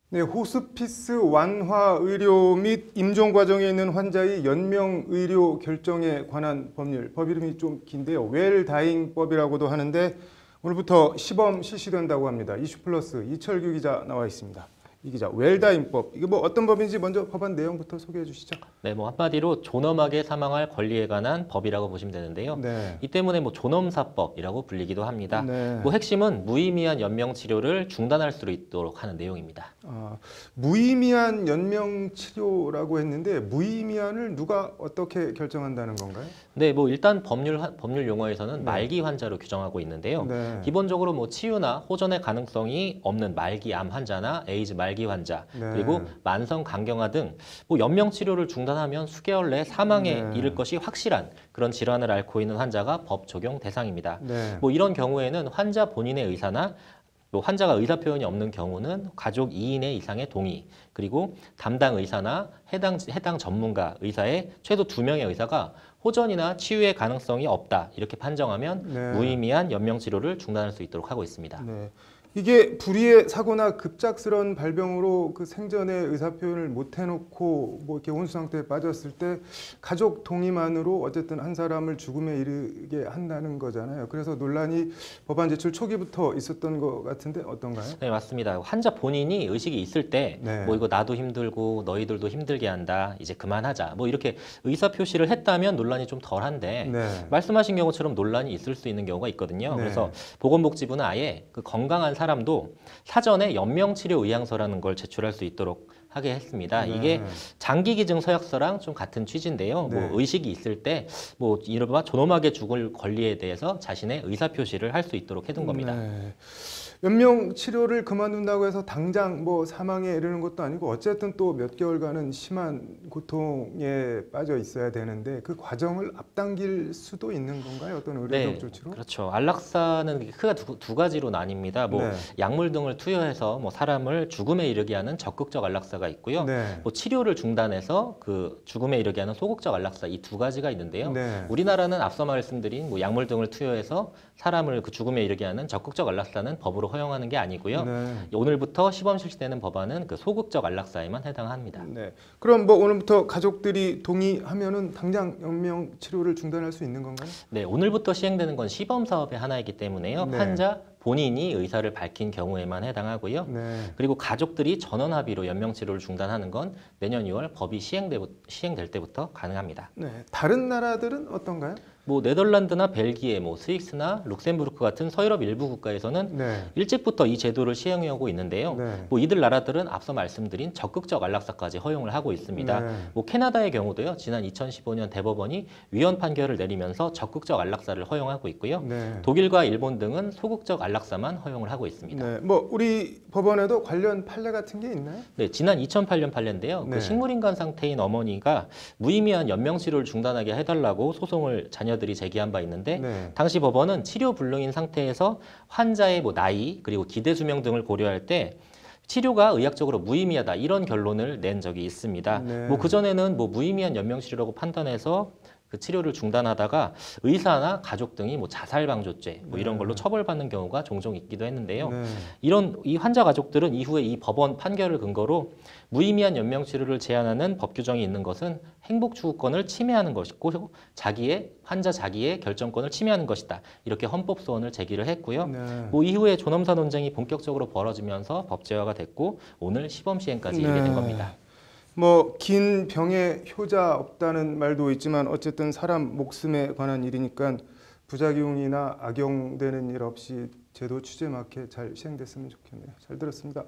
네, 호스피스 완화 의료 및 임종 과정에 있는 환자의 연명 의료 결정에 관한 법률, 법 이름이 좀 긴데요. 웰다잉법이라고도 하는데 오늘부터 시범 실시된다고 합니다. 이슈플러스 이철규 기자 나와 있습니다. 이 기자, 웰다잉법, 이게 뭐 어떤 법인지 먼저 법안 내용부터 소개해 주시죠. 네, 한마디로 존엄하게 사망할 권리에 관한 법이라고 보시면 되는데요. 네. 이 때문에 존엄사법이라고 불리기도 합니다. 네. 핵심은 무의미한 연명 치료를 중단할 수 있도록 하는 내용입니다. 무의미한 연명 치료라고 했는데 무의미한을 누가 어떻게 결정한다는 건가요? 네, 일단 법률 용어에서는 말기 환자로 규정하고 있는데요. 네. 기본적으로 치유나 호전의 가능성이 없는 말기 암 환자나 에이즈 말기 환자, 네. 그리고 만성 간경화 등 연명 치료를 중단하면 수개월 내 사망에 네. 이를 것이 확실한 그런 질환을 앓고 있는 환자가 법 적용 대상입니다. 네. 이런 경우에는 환자 본인의 의사나 환자가 의사 표현이 없는 경우는 가족 2인의 이상의 동의, 그리고 담당 의사나 해당 전문가 의사의 최소 2명의 의사가 호전이나 치유의 가능성이 없다 이렇게 판정하면 네. 무의미한 연명 치료를 중단할 수 있도록 하고 있습니다. 네. 이게 불의의 사고나 급작스러운 발병으로 그 생전에 의사 표현을 못 해놓고 이렇게 혼수 상태에 빠졌을 때 가족 동의만으로 어쨌든 한 사람을 죽음에 이르게 한다는 거잖아요. 그래서 논란이 법안 제출 초기부터 있었던 것 같은데 어떤가요? 네, 맞습니다. 환자 본인이 의식이 있을 때 네. 이거 나도 힘들고 너희들도 힘들게 한다. 이제 그만하자. 이렇게 의사 표시를 했다면 논란이 좀 덜한데 네. 말씀하신 경우처럼 논란이 있을 수 있는 경우가 있거든요. 네. 그래서 보건복지부는 아예 그 건강한 사람도 사전에 연명치료 의향서라는 걸 제출할 수 있도록 하게 했습니다. 네. 이게 장기기증 서약서랑 좀 같은 취지인데요. 네. 의식이 있을 때 이른바 존엄하게 죽을 권리에 대해서 자신의 의사 표시를 할 수 있도록 해둔 겁니다. 네. 연명 치료를 그만둔다고 해서 당장 사망에 이르는 것도 아니고 어쨌든 또 몇 개월간은 심한 고통에 빠져 있어야 되는데 그 과정을 앞당길 수도 있는 건가요? 어떤 의료적 조치로? 그렇죠. 안락사는 크게 두 가지로 나뉩니다. 네. 약물 등을 투여해서 사람을 죽음에 이르게 하는 적극적 안락사가 있고요. 네. 치료를 중단해서 그 죽음에 이르게 하는 소극적 안락사 이 두 가지가 있는데요. 네. 우리나라는 앞서 말씀드린 약물 등을 투여해서 사람을 그 죽음에 이르게 하는 적극적 안락사는 법으로 허용하는 게 아니고요. 네. 오늘부터 시범 실시되는 법안은 그 소극적 안락사에만 해당합니다. 네. 그럼 오늘부터 가족들이 동의하면은 당장 연명 치료를 중단할 수 있는 건가요? 네, 오늘부터 시행되는 건 시범 사업의 하나이기 때문에요. 네. 환자 본인이 의사를 밝힌 경우에만 해당하고요. 네. 그리고 가족들이 전원 합의로 연명 치료를 중단하는 건 내년 6월 법이 시행될 때부터 가능합니다. 네. 다른 나라들은 어떤가요? 네덜란드나 벨기에, 스위스나 룩셈부르크 같은 서유럽 일부 국가에서는 네. 일찍부터 이 제도를 시행하고 있는데요. 네. 이들 나라들은 앞서 말씀드린 적극적 안락사까지 허용을 하고 있습니다. 네. 캐나다의 경우도요. 지난 2015년 대법원이 위헌 판결을 내리면서 적극적 안락사를 허용하고 있고요. 네. 독일과 일본 등은 소극적 안락사만 허용을 하고 있습니다. 네. 우리 법원에도 관련 판례 같은 게 있나요? 네, 지난 2008년 판례인데요. 네. 그 식물인간 상태인 어머니가 무의미한 연명 치료를 중단하게 해달라고 소송을 자녀들이 제기한 바 있는데 네. 당시 법원은 치료 불능인 상태에서 환자의 나이 그리고 기대 수명 등을 고려할 때 치료가 의학적으로 무의미하다 이런 결론을 낸 적이 있습니다. 네. 그전에는 무의미한 연명 치료라고 판단해서 그 치료를 중단하다가 의사나 가족 등이 자살방조죄 이런 걸로 처벌받는 경우가 종종 있기도 했는데요. 네. 이 환자 가족들은 이후에 이 법원 판결을 근거로 무의미한 연명 치료를 제한하는 법 규정이 있는 것은 행복 추구권을 침해하는 것이고 환자 자기의 결정권을 침해하는 것이다. 이렇게 헌법 소원을 제기를 했고요. 네. 이후에 존엄사 논쟁이 본격적으로 벌어지면서 법제화가 됐고 오늘 시범 시행까지 이르게 된 겁니다. 긴 병에 효자 없다는 말도 있지만 어쨌든 사람 목숨에 관한 일이니까 부작용이나 악용되는 일 없이 제도 취지에 맞게 잘 시행됐으면 좋겠네요. 잘 들었습니다.